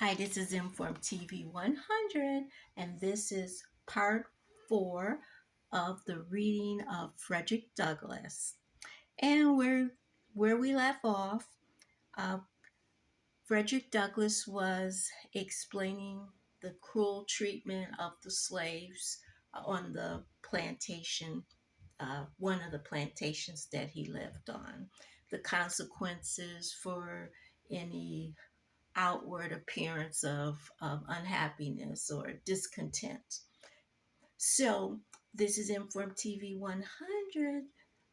Hi, this is Inform TV 100, and this is part 4 of the reading of Frederick Douglass. And where we left off, uh, Frederick Douglass was explaining the cruel treatment of the slaves on the plantation, one of the plantations that he lived on, the consequences for any outward appearance of unhappiness or discontent. So, this is Inform TV 100.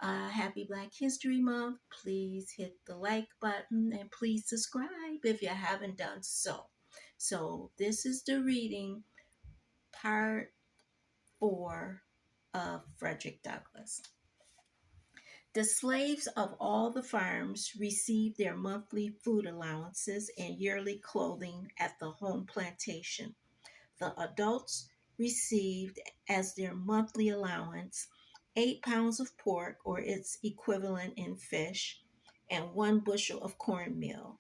Happy Black History Month. Please hit the like button and please subscribe if you haven't done so. So, this is the reading part 4 of Frederick Douglass. The slaves of all the farms received their monthly food allowances and yearly clothing at the home plantation. The adults received as their monthly allowance 8 pounds of pork or its equivalent in fish and 1 bushel of cornmeal.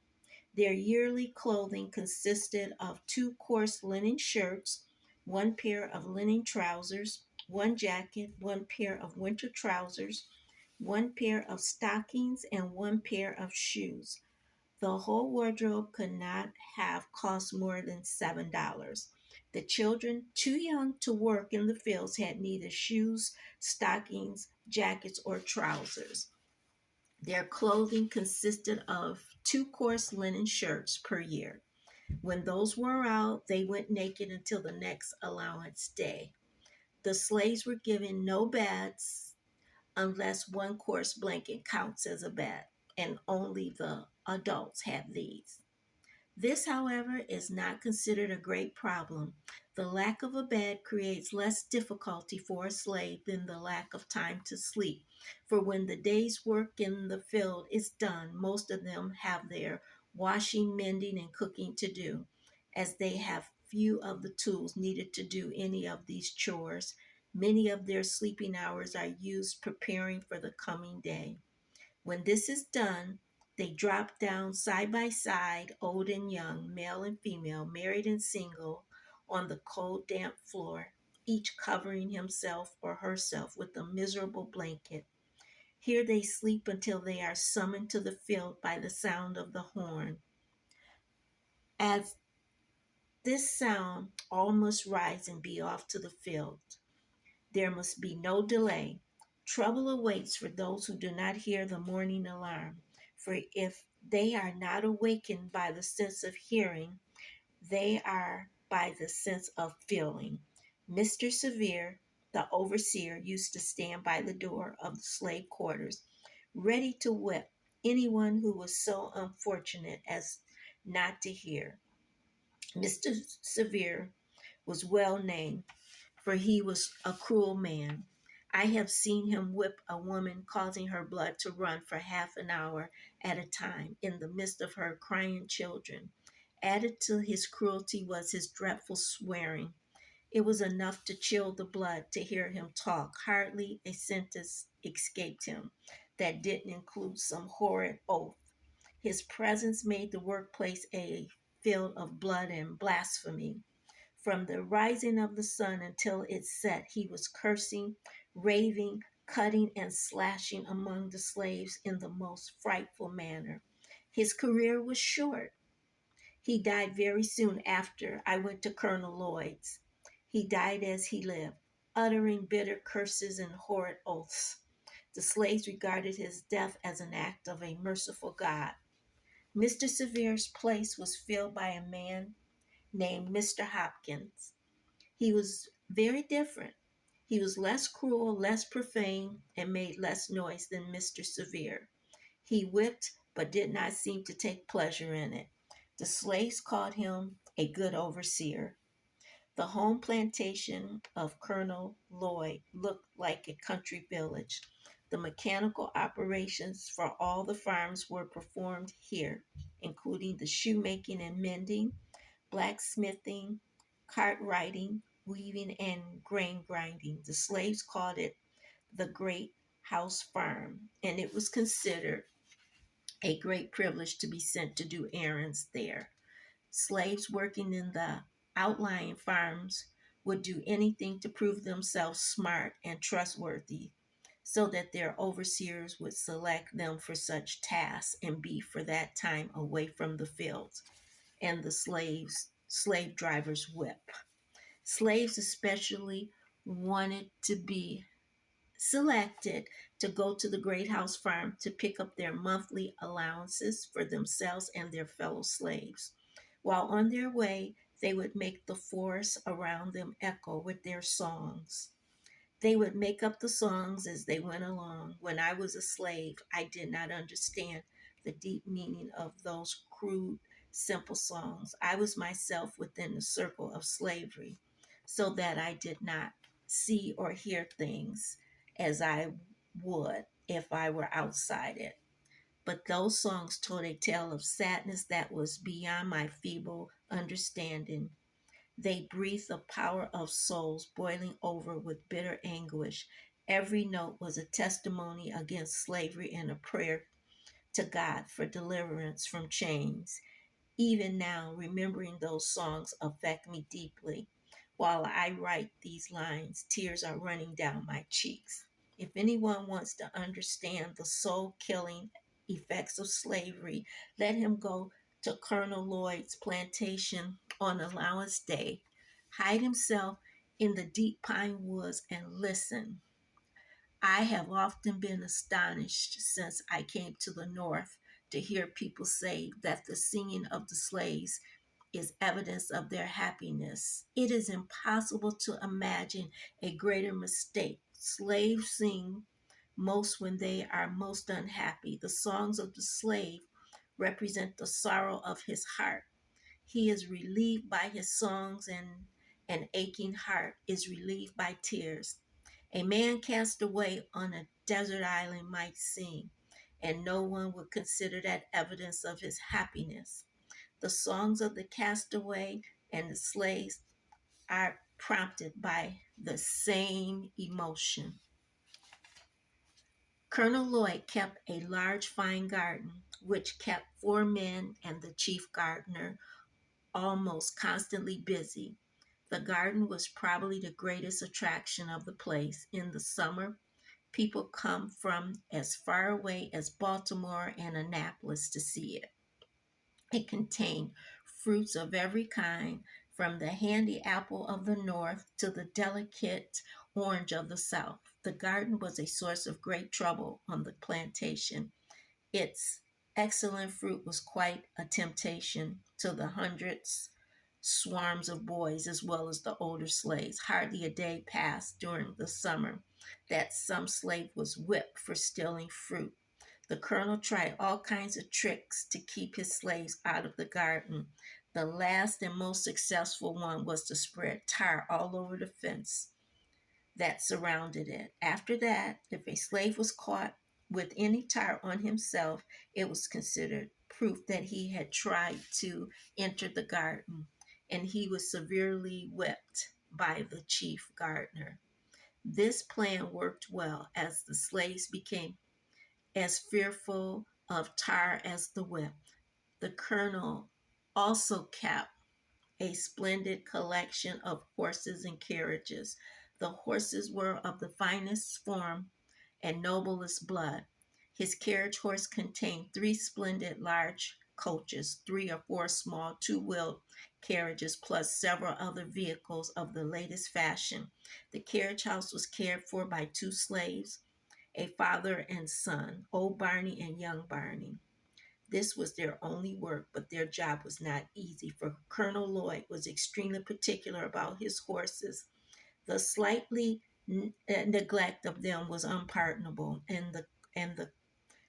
Their yearly clothing consisted of 2 coarse linen shirts, 1 pair of linen trousers, 1 jacket, 1 pair of winter trousers, 1 pair of stockings, and 1 pair of shoes. The whole wardrobe could not have cost more than $7. The children, too young to work in the fields, had neither shoes, stockings, jackets, or trousers. Their clothing consisted of 2 coarse linen shirts per year. When those wore out, they went naked until the next allowance day. The slaves were given no beds unless 1 coarse blanket counts as a bed, and only the adults had these. This, however, is not considered a great problem. The lack of a bed creates less difficulty for a slave than the lack of time to sleep. For when the day's work in the field is done, most of them have their washing, mending, and cooking to do, as they have few of the tools needed to do any of these chores. Many of their sleeping hours are used preparing for the coming day. When this is done, they drop down side by side, old and young, male and female, married and single, on the cold, damp floor, each covering himself or herself with a miserable blanket. Here they sleep until they are summoned to the field by the sound of the horn. As this sound, all must rise and be off to the field. There must be no delay. Trouble awaits for those who do not hear the morning alarm. For if they are not awakened by the sense of hearing, they are by the sense of feeling. Mr. Sevier, the overseer, used to stand by the door of the slave quarters, ready to whip anyone who was so unfortunate as not to hear. Mr. Sevier was well named, for he was a cruel man. I have seen him whip a woman, causing her blood to run for half an hour at a time in the midst of her crying children. Added to his cruelty was his dreadful swearing. It was enough to chill the blood to hear him talk. Hardly a sentence escaped him that didn't include some horrid oath. His presence made the workplace a field of blood and blasphemy. From the rising of the sun until it set, he was cursing, raving, cutting, and slashing among the slaves in the most frightful manner. His career was short. He died very soon after I went to Colonel Lloyd's. He died as he lived, uttering bitter curses and horrid oaths. The slaves regarded his death as an act of a merciful God. Mr. Sevier's place was filled by a man named Mr. Hopkins. He was very different. He was less cruel, less profane, and made less noise than Mr. Sevier. He whipped, but did not seem to take pleasure in it. The slaves called him a good overseer. The home plantation of Colonel Lloyd looked like a country village. The mechanical operations for all the farms were performed here, including the shoemaking and mending, blacksmithing, cart riding, weaving, and grain grinding. The slaves called it the Great House Farm, and it was considered a great privilege to be sent to do errands there. Slaves working in the outlying farms would do anything to prove themselves smart and trustworthy so that their overseers would select them for such tasks and be for that time away from the fields and the slave drivers whip. Slaves especially wanted to be selected to go to the great house farm to pick up their monthly allowances for themselves and their fellow slaves. While on their way, they would make the forest around them echo with their songs. They would make up the songs as they went along. When I was a slave, I did not understand the deep meaning of those crude, simple songs. I was myself within the circle of slavery, so that I did not see or hear things as I would if I were outside it. But those songs told a tale of sadness that was beyond my feeble understanding. They breathed the power of souls boiling over with bitter anguish. Every note was a testimony against slavery and a prayer to God for deliverance from chains. Even now, remembering those songs affect me deeply. While I write these lines, tears are running down my cheeks. If anyone wants to understand the soul killing effects of slavery, let him go to Colonel Lloyd's plantation on allowance day, hide himself in the deep pine woods, and listen. I have often been astonished since I came to the North to hear people say that the singing of the slaves is evidence of their happiness. It is impossible to imagine a greater mistake. Slaves sing most when they are most unhappy. The songs of the slave represent the sorrow of his heart. He is relieved by his songs, and an aching heart is relieved by tears. A man cast away on a desert island might sing, and no one would consider that evidence of his happiness. The songs of the castaway and the slaves are prompted by the same emotion. Colonel Lloyd kept a large fine garden, which kept 4 men and the chief gardener almost constantly busy. The garden was probably the greatest attraction of the place. In the summer, people come from as far away as Baltimore and Annapolis to see it. It contained fruits of every kind, from the handy apple of the North to the delicate orange of the South. The garden was a source of great trouble on the plantation. Its excellent fruit was quite a temptation to the hundreds, swarms of boys, as well as the older slaves. Hardly a day passed during the summer that some slave was whipped for stealing fruit. The colonel tried all kinds of tricks to keep his slaves out of the garden. The last and most successful one was to spread tar all over the fence that surrounded it. After that, if a slave was caught with any tar on himself, it was considered proof that he had tried to enter the garden, and he was severely whipped by the chief gardener. This plan worked well, as the slaves became as fearful of tar as the whip. The colonel also kept a splendid collection of horses and carriages. The horses were of the finest form and noblest blood. His carriage horse contained 3 splendid large coaches, 3 or 4 small 2 wheeled carriages, plus several other vehicles of the latest fashion. The carriage house was cared for by 2 slaves, a father and son, old Barney and young Barney. This was their only work, but their job was not easy, for Colonel Lloyd was extremely particular about his horses. The slightly neglect of them was unpardonable, and the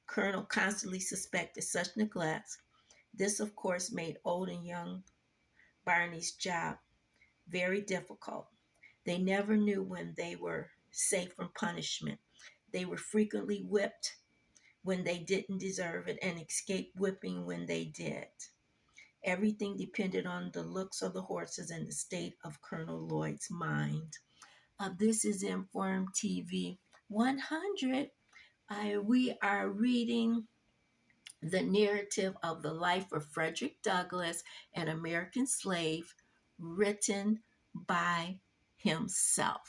colonel constantly suspected such neglect. This, of course, made old and young Barney's job very difficult. They never knew when they were safe from punishment. They were frequently whipped when they didn't deserve it and escaped whipping when they did. Everything depended on the looks of the horses and the state of Colonel Lloyd's mind. This is Inform TV 100. We are reading the narrative of the life of Frederick Douglass, an American slave, written by himself.